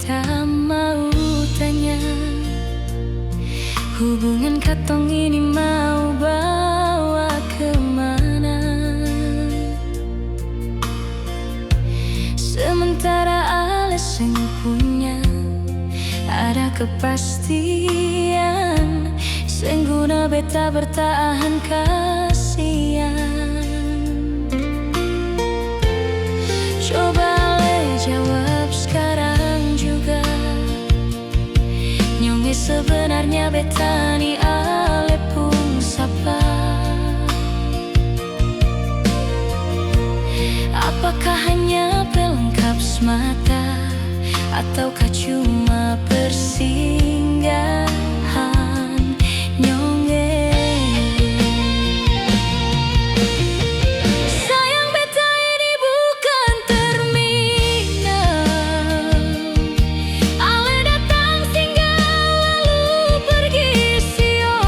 beta mau tanya, hubungan katong ini mau bawa kemana? Sementara alasan punya ada kepastian, sengguna beta bertahan kasihan. Coba le jawab sekarang juga, nyonge sebenarnya beta ni ale pung sapa? Apakah hanya pelengkap semata, ataukah cuma persinggahan nyonge? Sayang beta ini bukan terminal, ale datang singgah lalu pergi sio.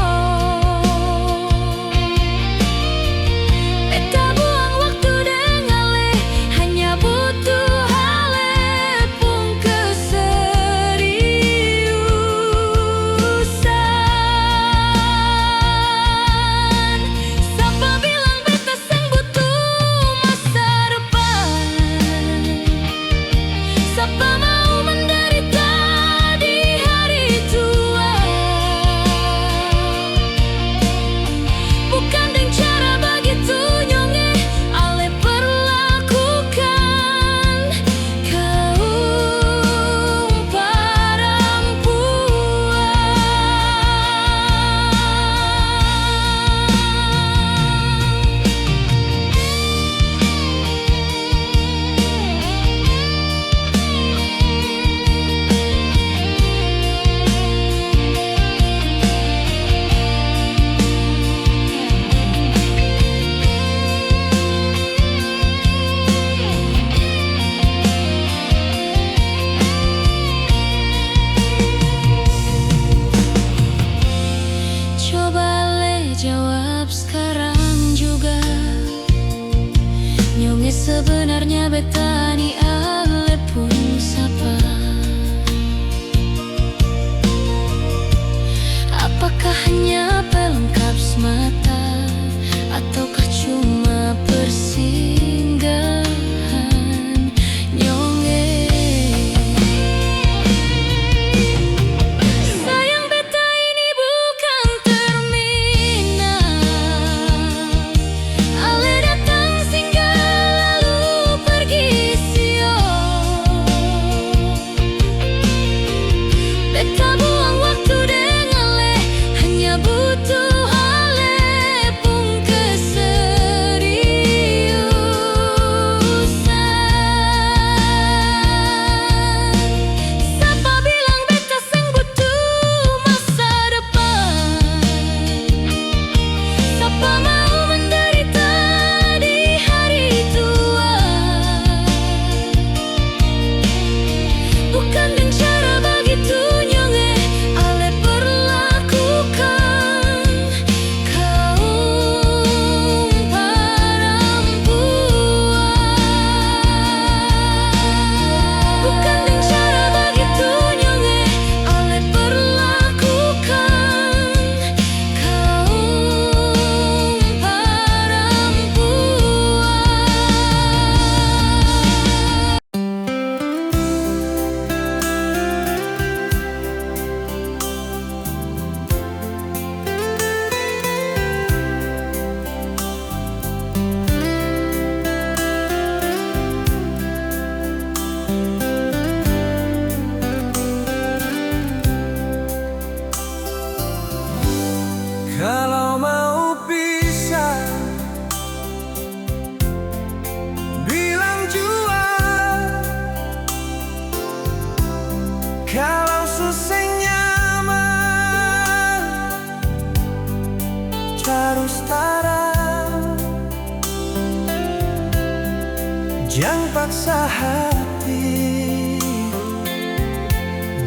Beta buang waktu dengan le, hanya butuh ale pun keseriusan. Siapa bilang beta seng butuh masa depan? Siapa mau menderita di hari tua? Bukan dengan cara begitu nyonge ale perlakukan kaum Coba le jawab sekarang juga, nyonge sebenarnya beta ni ale pun sapa? Apakah hanya pelengkap semata, ataukah cuma persinggahan nyonge? Sayang beta ini bukan terminal, ale datang singgah lalu pergi sio. Beta buang waktu dengan le, hanya butuh ale pun keseriusan. Siapa bilang beta seng butuh masa depan? Siapa mau menderita di hari tua? Bukan dengan cara begitu nyonge ale perlakukan kaum perempuan. Bukan dengan cara begitu nyonge ale perlakukan kaum perempuan. Kalau mau pisah, bilang jua. Kalau susah nyaman, terus tarang. Jangan paksa hati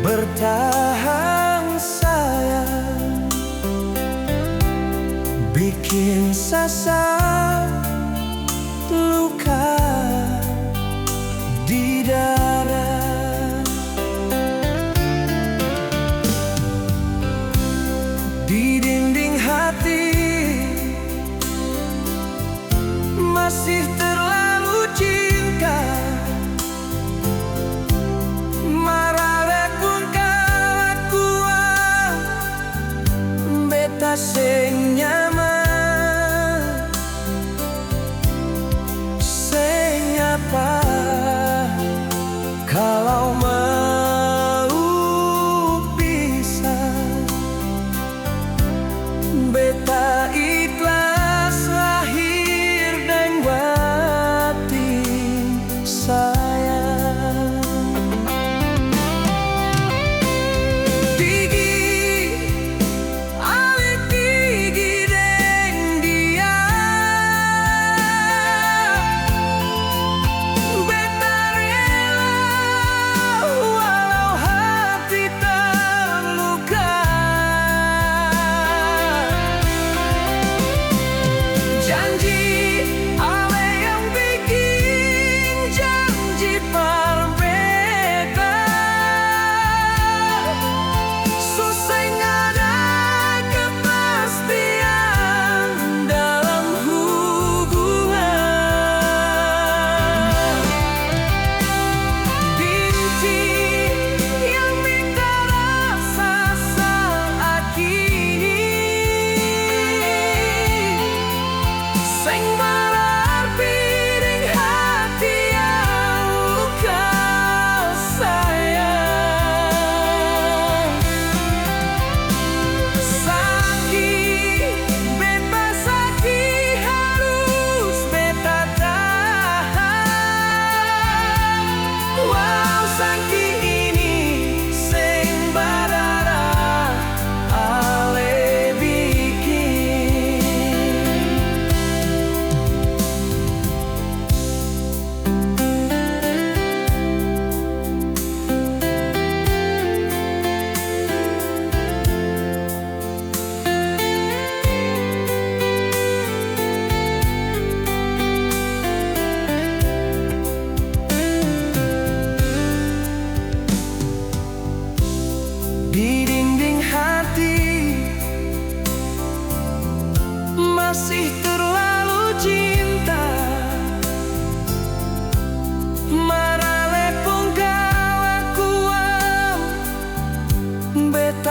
bertahan sayang, bikin sasar luka di dada.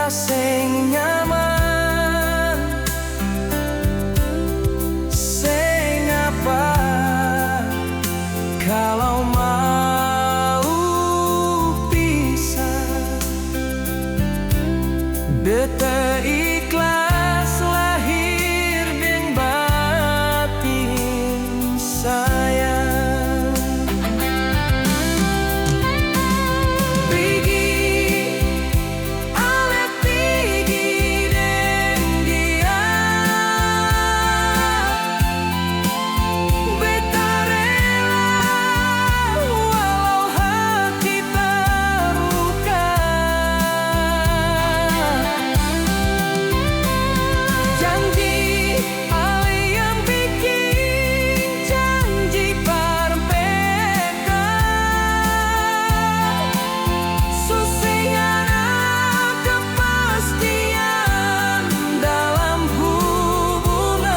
beta sing nyaman, sing apa kalau mau pisah. Beta ikhlas lahir dan batin sayang. Pergi, ale pergi dan dia. Beta rela walau hati terluka. Janji ale yang bikin janji berbeda. Susah ada kepastian dalam hubungan.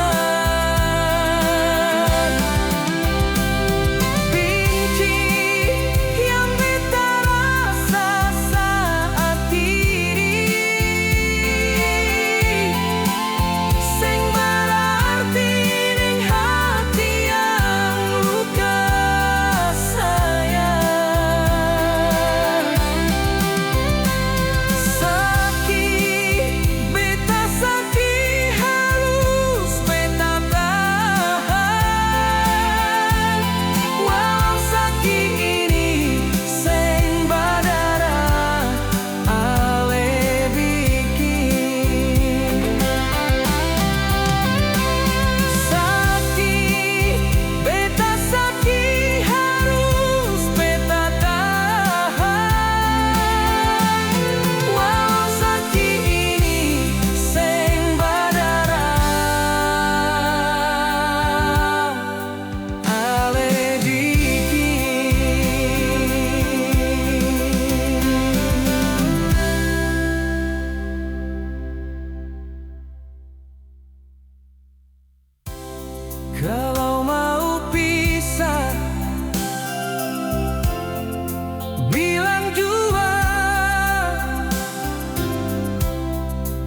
Benci yang beta rasa saat ini sing berarti ning hati yang luka sayang. Sakit, beta sakit harus beta tahan. Walau sakit ini sing berdarah, ale bikin. Sakit, beta sakit harus beta tahan. Walau sakit ini sing berdarah, ale bikin. Kalau mau pisah, bilang jua.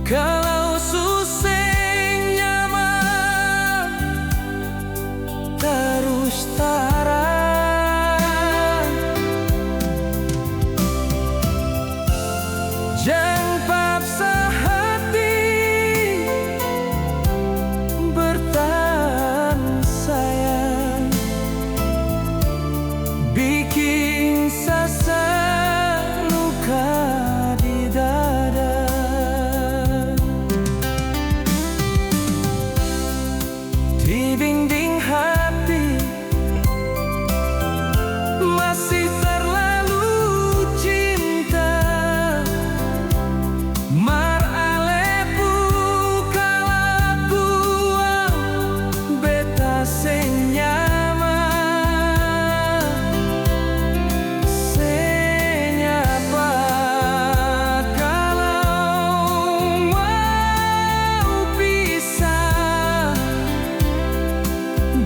Kalau susah nyaman, terus terang. Jangan paksa hati bertahan sayang. Bikin sasa luka di dada. Di dinding hati masih terlalu cinta. Mar ale bukalah buang beta sing nyaman. Senyapa kalau mau pisah.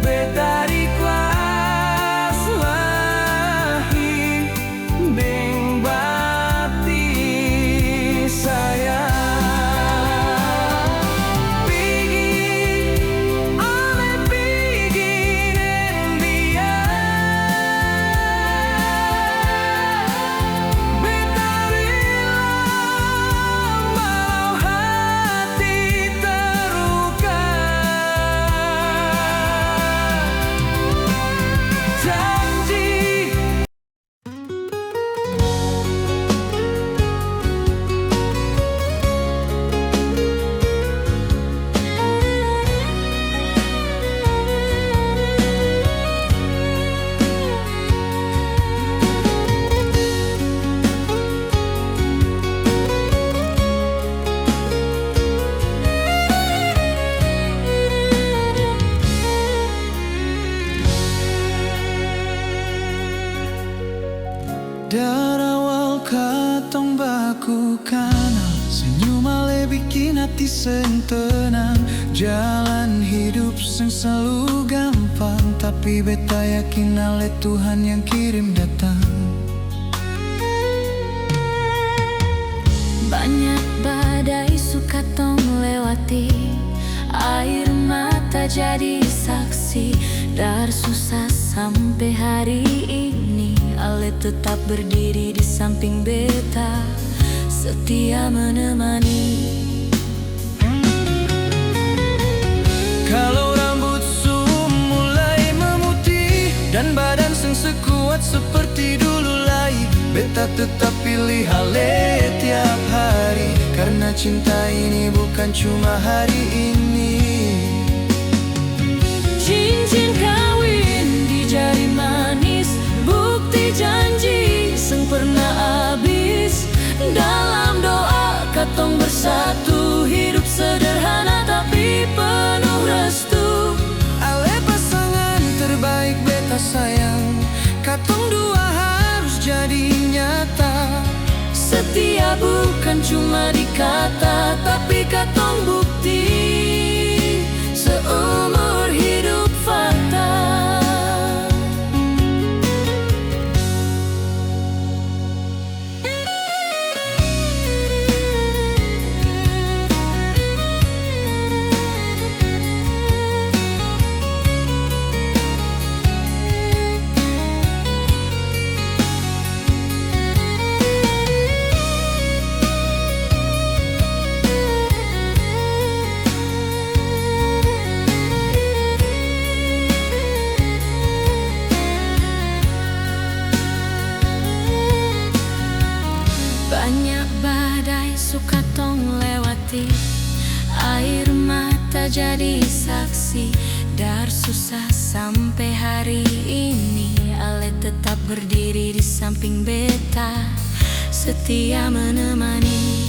Beta ikhlas lahir ning batin sayang. Pergi, ale pergi dan dia. Beta rela walau hati terluka. Janji. Dari awal katong baku kenal, senyum ale bikin hati sing tenang. Jalan hidup sing selalu gampang, tapi beta yakin ale Tuhan yang kirim datang. Banyak lewati, air mata jadi saksi. Dari susah sampai hari ini, Ale tetap berdiri di samping beta, setia menemani. Kalau rambut su mulai memutih dan badan seng sekuat seperti dulu lagi, beta tetap pilih Ale tiap hari, karena cinta ini bukan cuma hari ini. Cincin kawin di jari manis, bukti janji seng pernah habis. Dalam doa katong bersatu, hidup sederhana tapi penuh restu. Ale pasangan terbaik beta sayang, katong dua harus jadi nyata. Setia bukan cuma di kata, tapi katong bukti seumur hidup fakta. Banyak badai suka tong lewati, air mata jadi saksi. Dari susah sampai hari ini, Ale tetap berdiri di samping beta, setia menemani.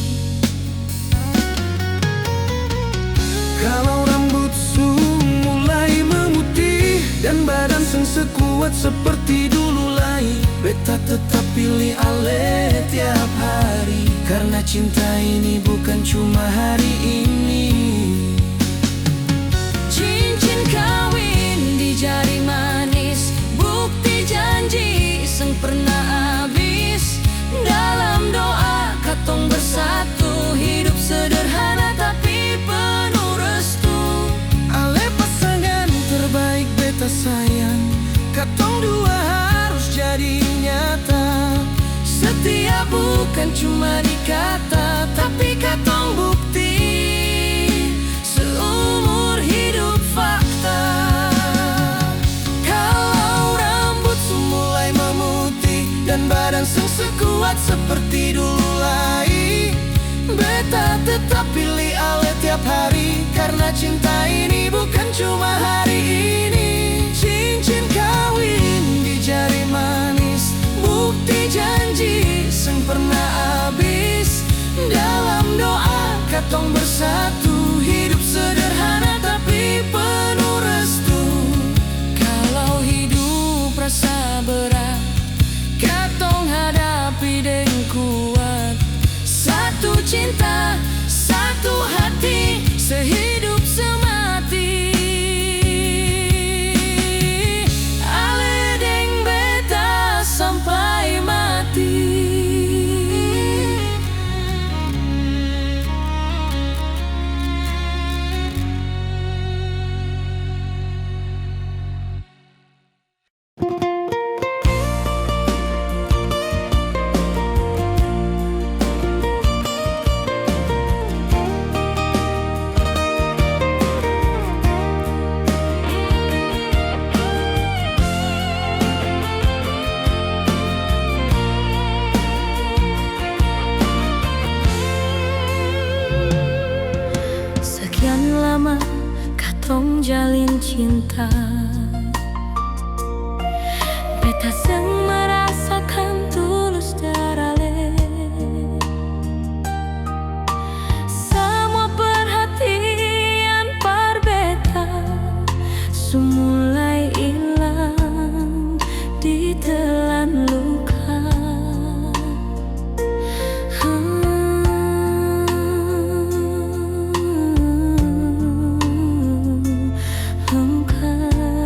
Kalau rambut su mulai memutih dan badan seng sekuat seperti dulu lagi, beta tetap pilih Ale tiap hari, karena cinta ini bukan cuma hari ini. Cincin kawin di jari manis, bukti janji seng pernah habis. Dalam doa katong bersatu, hidup sederhana tapi penuh restu. Ale pasangan terbaik beta sayang, katong dua harus jadi nyata. Setia bukan cuma di kata, tapi katong bukti seumur hidup fakta. Kalau rambut su mulai memutih dan badan seng sekuat seperti dulu lagi, beta tetap pilih Ale tiap hari, karena cinta ini bukan cuma hari ini. Cincin kawin di jari manis, bukti janji seng pernah habis. Dalam doa katong bersatu, hidup sederhana tapi penuh restu. Kalau hidup rasa berat, katong hadapi dengan kuat. Satu cinta, satu hati, sehidup semati. Ale deng beta sampai mati. Sekian lama katong jalin cinta, beta seng merasakan tulus darale. Semua perhatian par beta sumulai hilang ditelan luka. Engkau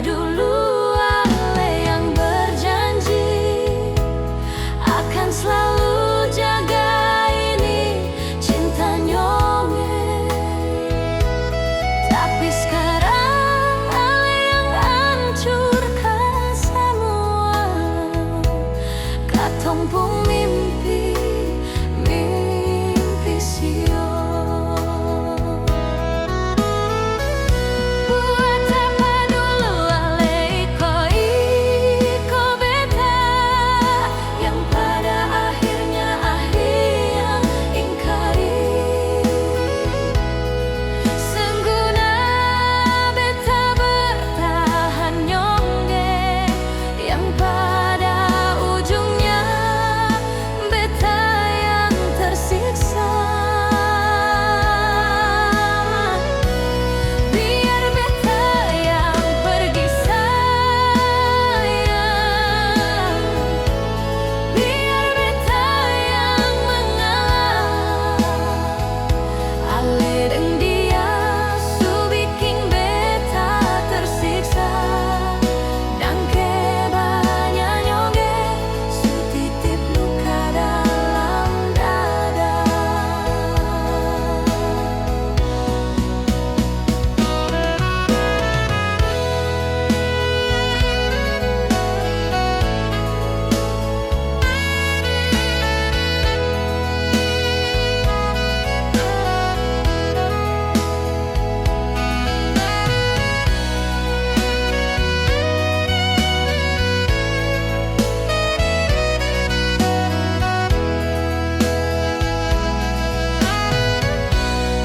dulu Ale yang berjanji akan selalu jaga ini cinta nyonge. Tapi sekarang Ale yang hancurkan semua. Katong pun mimpi, mimpi sio. Buat apa dulu Ale iko beta, yang pada akhirnya yang ingkari. Sengguna beta bertahan nyonge, yang pada ujungnya beta yang tersiksa. Biar beta yang pergi sayang, biar beta yang mengalah. Ale deng dia su bikin beta tersiksa, dan banyak nyonge su titip luka dalam dada.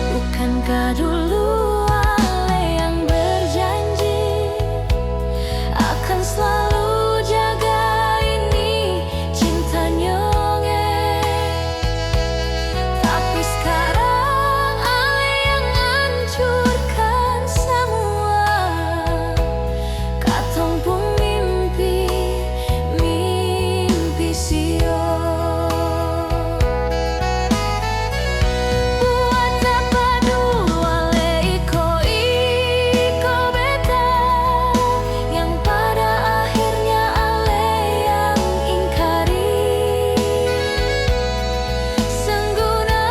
Bukankah dulu Ale yang berjanji akan selalu jaga ini cinta nyonge. Tapi sekarang Ale yang hancurkan semua. Katong pun mimpi, mimpi sio. Buat apa dulu Ale iko beta, yang pada akhirnya Ale yang ingkari. Sengguna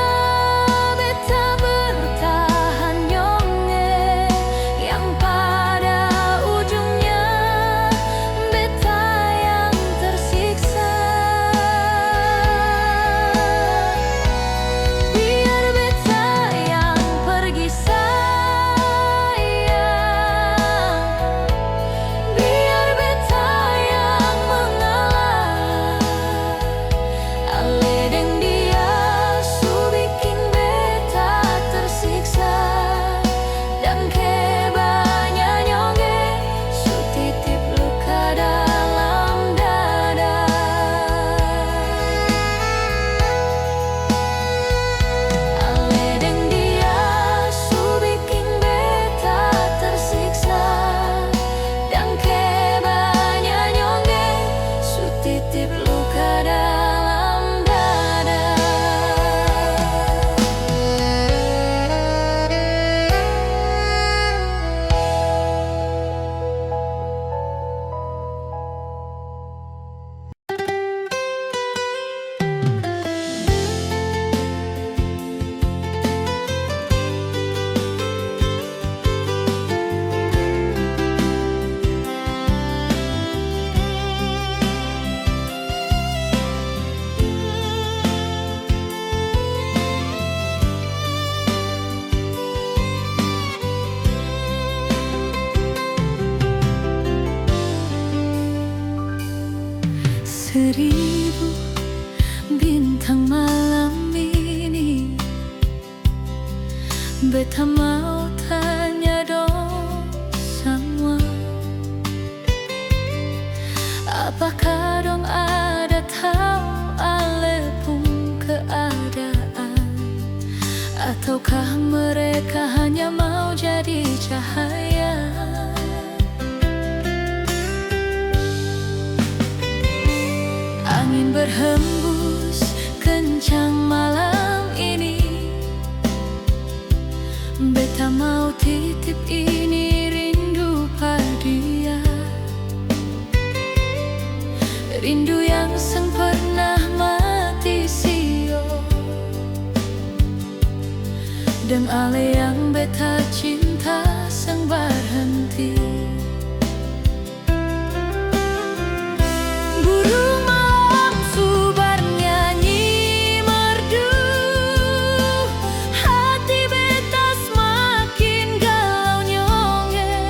beta bertahan nyonge, yang pada ujungnya beta yang tersiksa. Biar beta yang pergi sayang, biar beta yang mengalah. Ale deng dia su bikin beta tersiksa, dan banyak nyonge su titip luka dalam dada. Ale deng dia su bikin beta tersiksa, dan banyak nyonge su titip luka dalam dada. Seribu bintang malam ini, beta mau tanya dong semua. Apakah dong ada tahu Ale pun keadaan, ataukah mereka hanya mau jadi cahaya? Angin berhembus kencang malam ini, beta mau titip ini rindu pada dia. rindu yang sang pernah mati sio, dan ale yang beta cinta sang berhenti. Burung malam subar nyanyi merdu, hati beta semakin galau nyonge.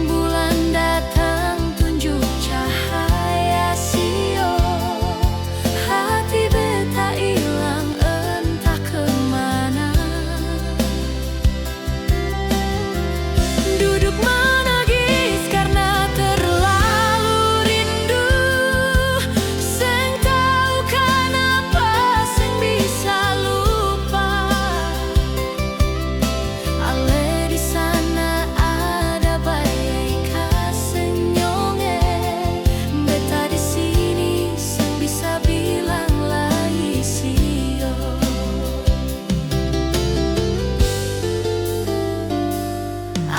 Bulan datang tunjuk cahaya sio, hati beta hilang entah kemana. Duduk menangis karena terlalu rindu, seng tahu kenapa seng bisa lupa. Ale di sana ada bayi kaseng nyonge, beta di sini seng bisa bilang lagi sio.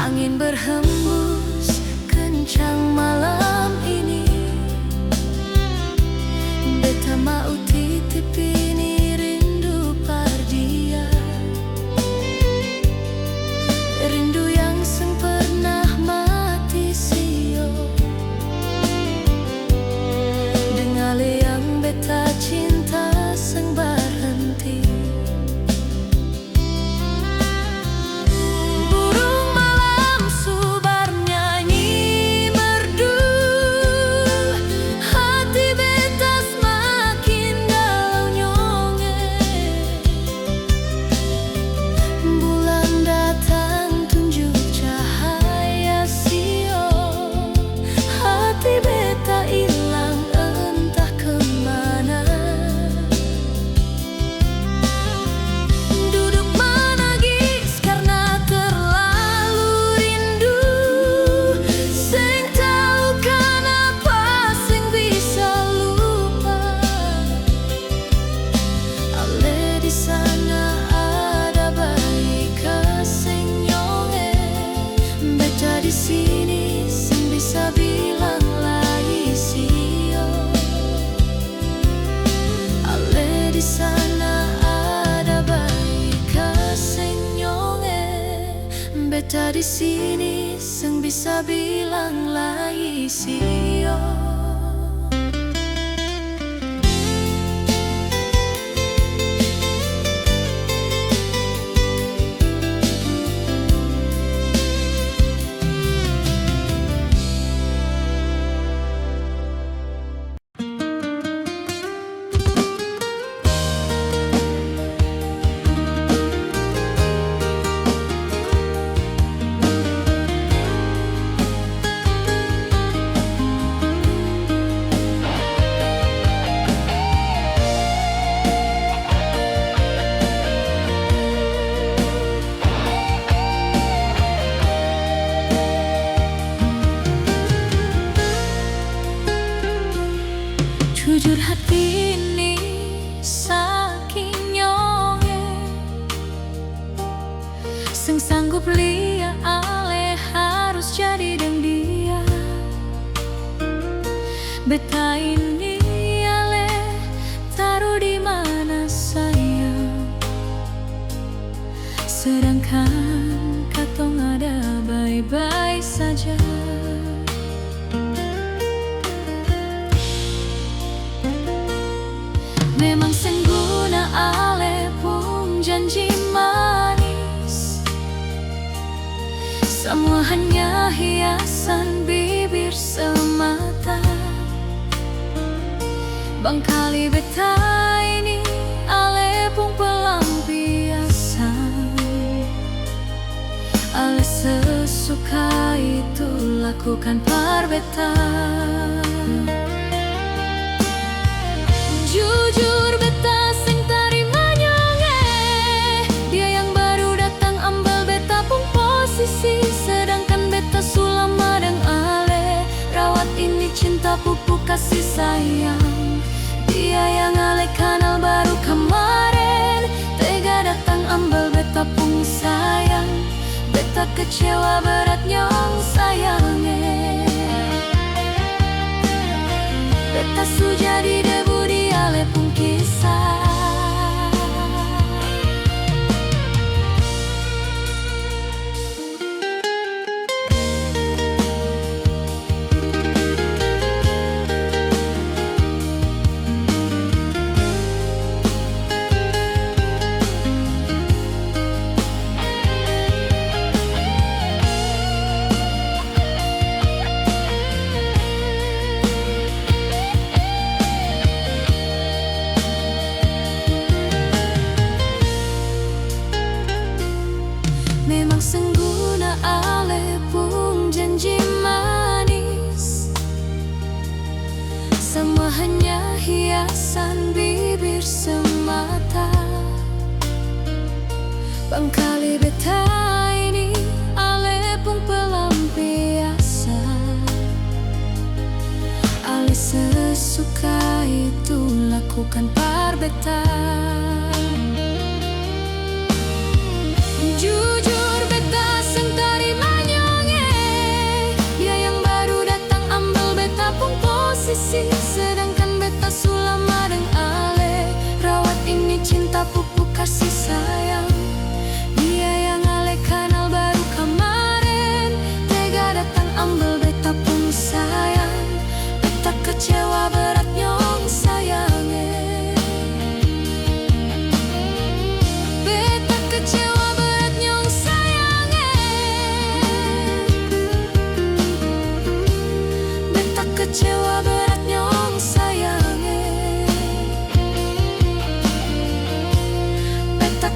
Angin berhembus kencang malam ini, beta mau titip ini rindu pardia, rindu yang seng pernah mati sio, dengan yang beta cinta seng berhenti. Burung malam subar nyanyi merdu, hati beta semakin galau nyonge. Bulan datang tunjuk cahaya sio, hati beta hilang entah kemana. Duduk menangis karena terlalu rindu, seng tahu kenapa seng bisa lupa. Ale di sana ada bayi kaseng nyonge, beta di sini seng bisa bilang lagi sio. Ale di sana ada bayi kaseng nyonge, beta di sini seng bisa bilang lagi sio. Jujur hati ini saking nyonge, seng sanggup lia ale harus jadi deng dia. Beta ini ale taruh di mana sayang, sedangkan katong ada baik-baik saja. Memang seng guna ale pun janji manis, semua hanya hiasan bibir semata. Bangkali beta ini ale pun pelampiasan, ale sesuka itu lakukan par beta. Jujur beta seng tarima nyonge, dia yang baru datang ambil beta pun posisi, sedangkan beta sulama deng ale rawat ini cinta pupuk kasih sayang. Dia yang ale kenal baru kemarin, tega datang ambil beta pun sayang. Beta kecewa berat nyong sayangnya. Asu jadi debu di alepung kisah. Memang sengguna alepung janji manis, semua hanya hiasan bibir semata. Bangkali beta ini alepung pelampiasan, alih sesuka itu lakukan parbeta. Jujur beta seng tarima nyonge, dia yang baru datang ambil beta pun posisi, sedangkan beta sulam mareng ale. Rawat ini cinta pupuk kasih sayang, dia yang ale kenal baru kemarin, tega datang ambil beta pun sayang. Beta kecewa berat nyong sayange, beta kecewa. Kecewa berat nyong sayange, beta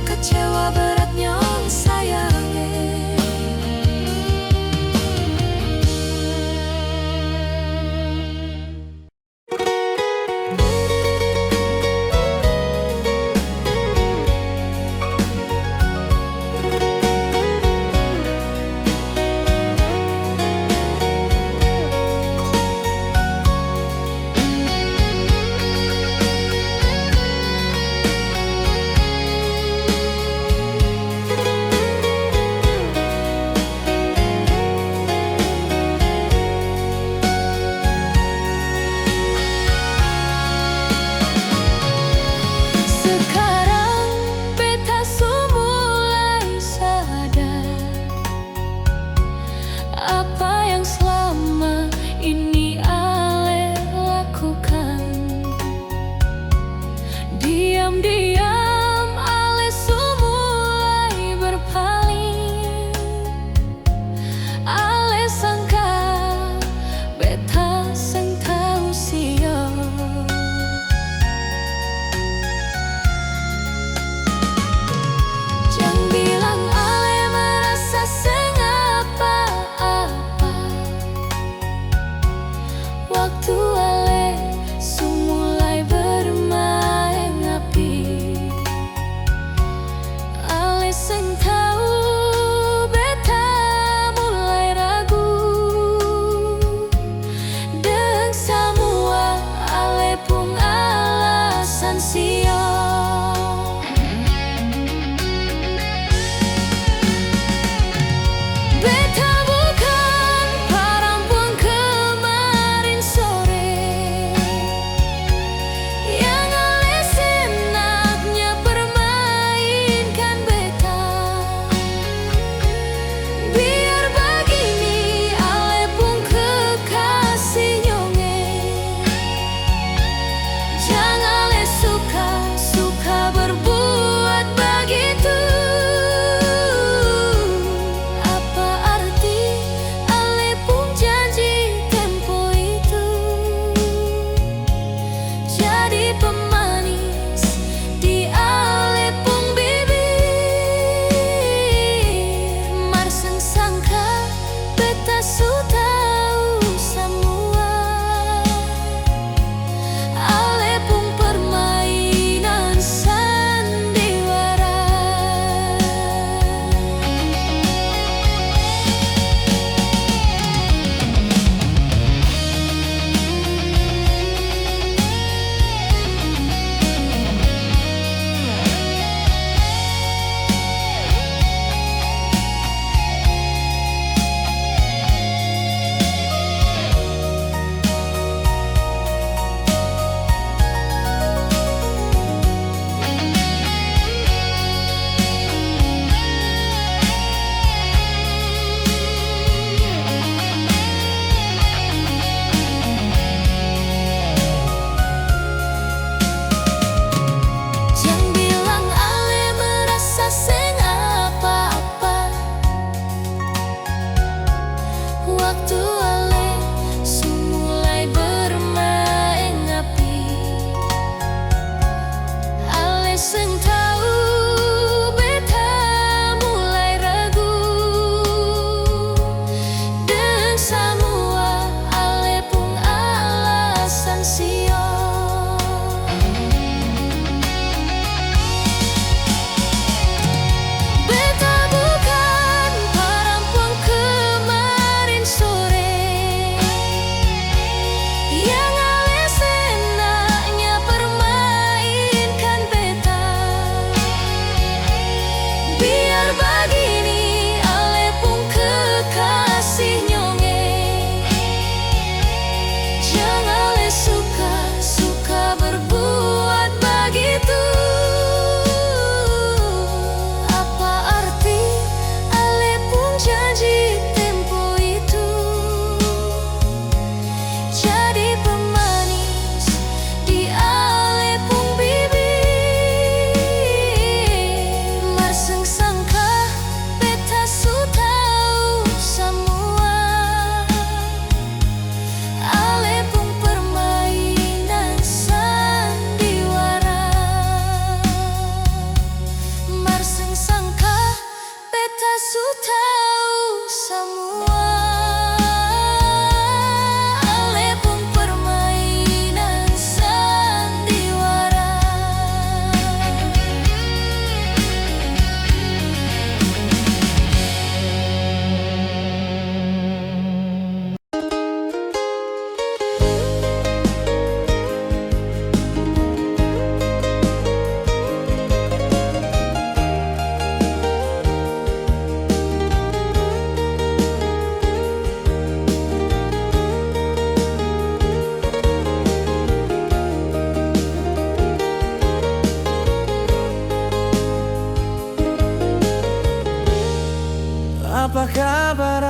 Apa kabar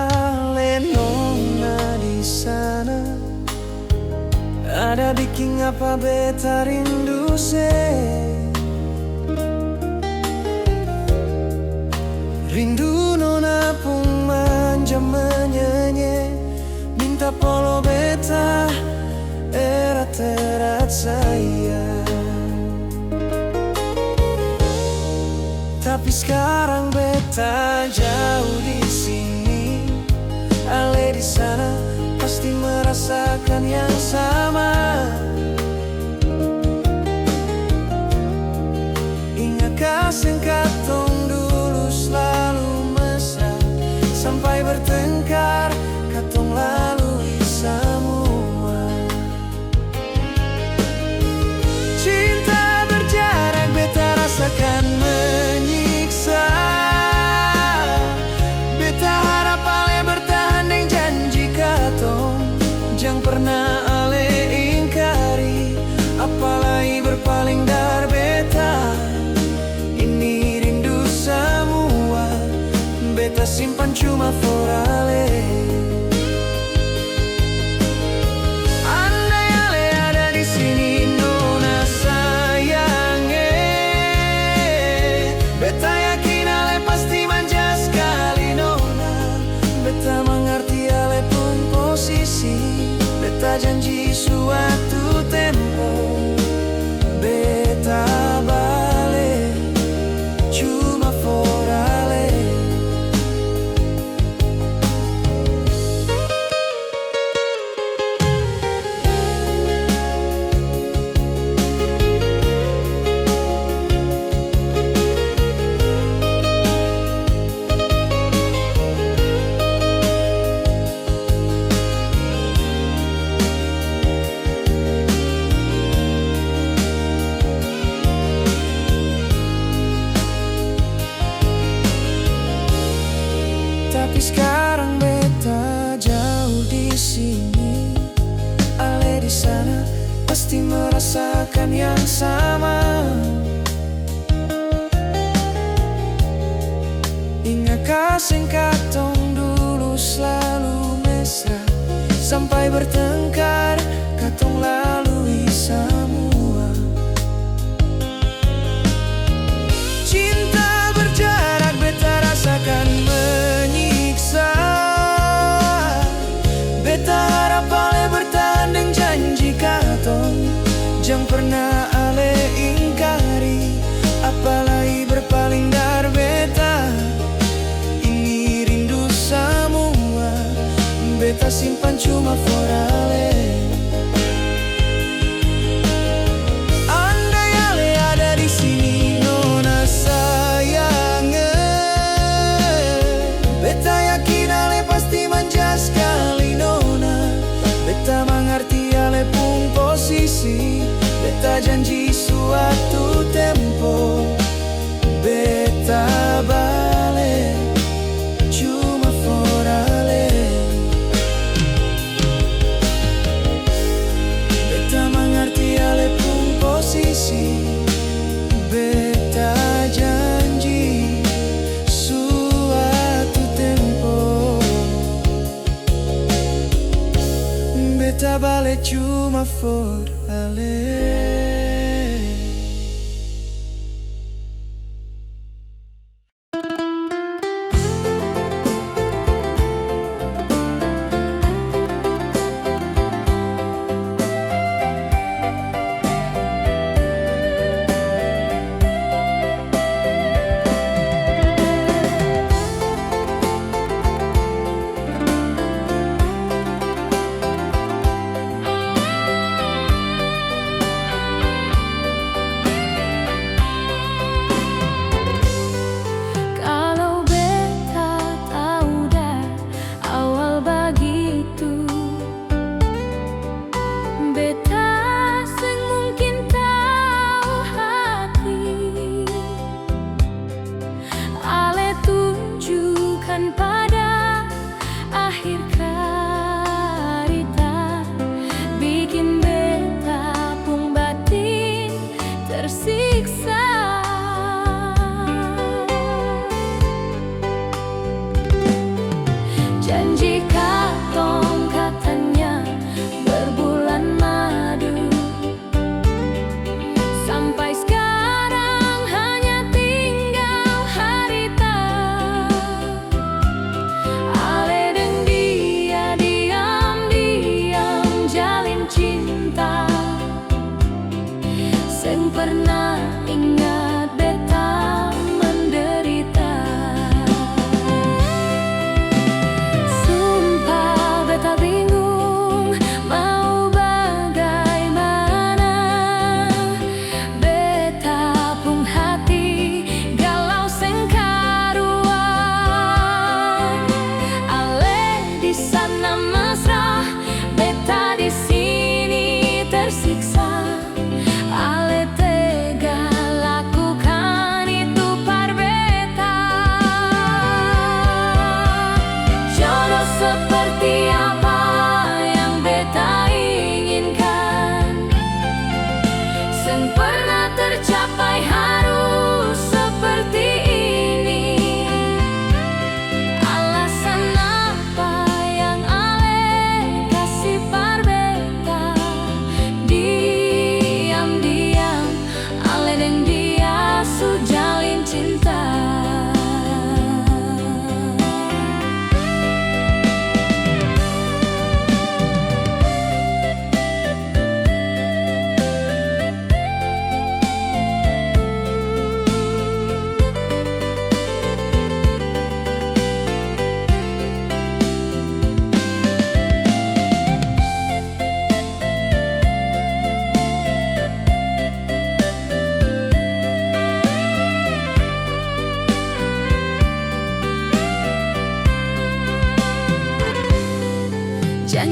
Lenona di sana? Ada bikin apa beta rindu se? Rindu nona pun manja menyanyi, minta polo beta erat-erat sayang. Tapi sekarang beta jauh di sini, ale di sana pasti merasakan yang sama. Ingatkah singkatong dulu selalu mesra, sampai bertengkar katong lalui semua. Cinta berjarak beta rasakan menyiksa, beta harap ale bertahan deng janji katong, jangan pernah ale ingkari, apalagi berpaling dari beta. Ini rindu semua, beta simpan cuma for ale. Andai ale ada di sini nona sayange, beta yakin ale pasti manja sekali nona. Beta mengerti ale pun posisi, beta janji suatu tempo beta balik cuma for ale. Tapi sekarang beta jauh di sini, ale di sana pasti merasakan yang sama. Ingatkah singkatong dulu selalu mesra, sampai bertengkar katong lalui semua. Cinta berjarak beta rasakan menyiksa, beta harap ale bertahan deng janji katong, jangan pernah ale ingkari, apalagi berpaling dari beta. Ini rindu semua, beta simpan cuma for ale. Andai ale ada di sini nona sayange, beta yakin ale pasti manja sekali nona. Beta mengerti ale pun posisi, beta janji suatu tempo beta balik cuma for ale. Beta mengerti ale pun posisi, beta janji suatu tempo beta balik cuma for ale.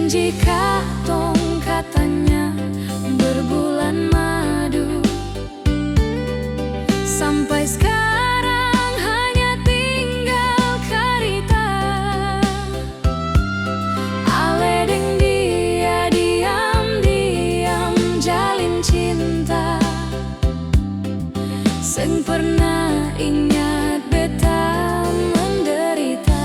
jika tong katanya berbulan madu. Sampai sekarang hanya tinggal cerita. Ale deng dia diam-diam jalin cinta. Seng pernah ingat beta menderita.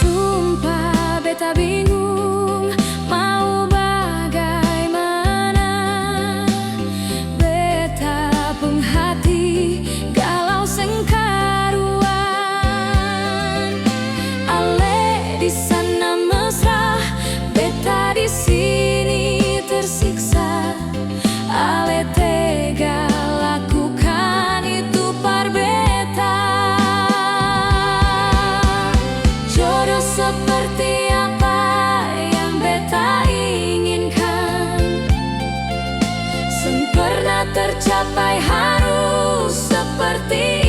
Sumpah beta bingung mau bagaimana. Beta pun hati galau seng karuan. Ale di sana mesra, beta di sini tersiksa. Ale tega lakukan itu par beta. Jodoh seperti apa yang beta inginkan, sempurna tercapai harus seperti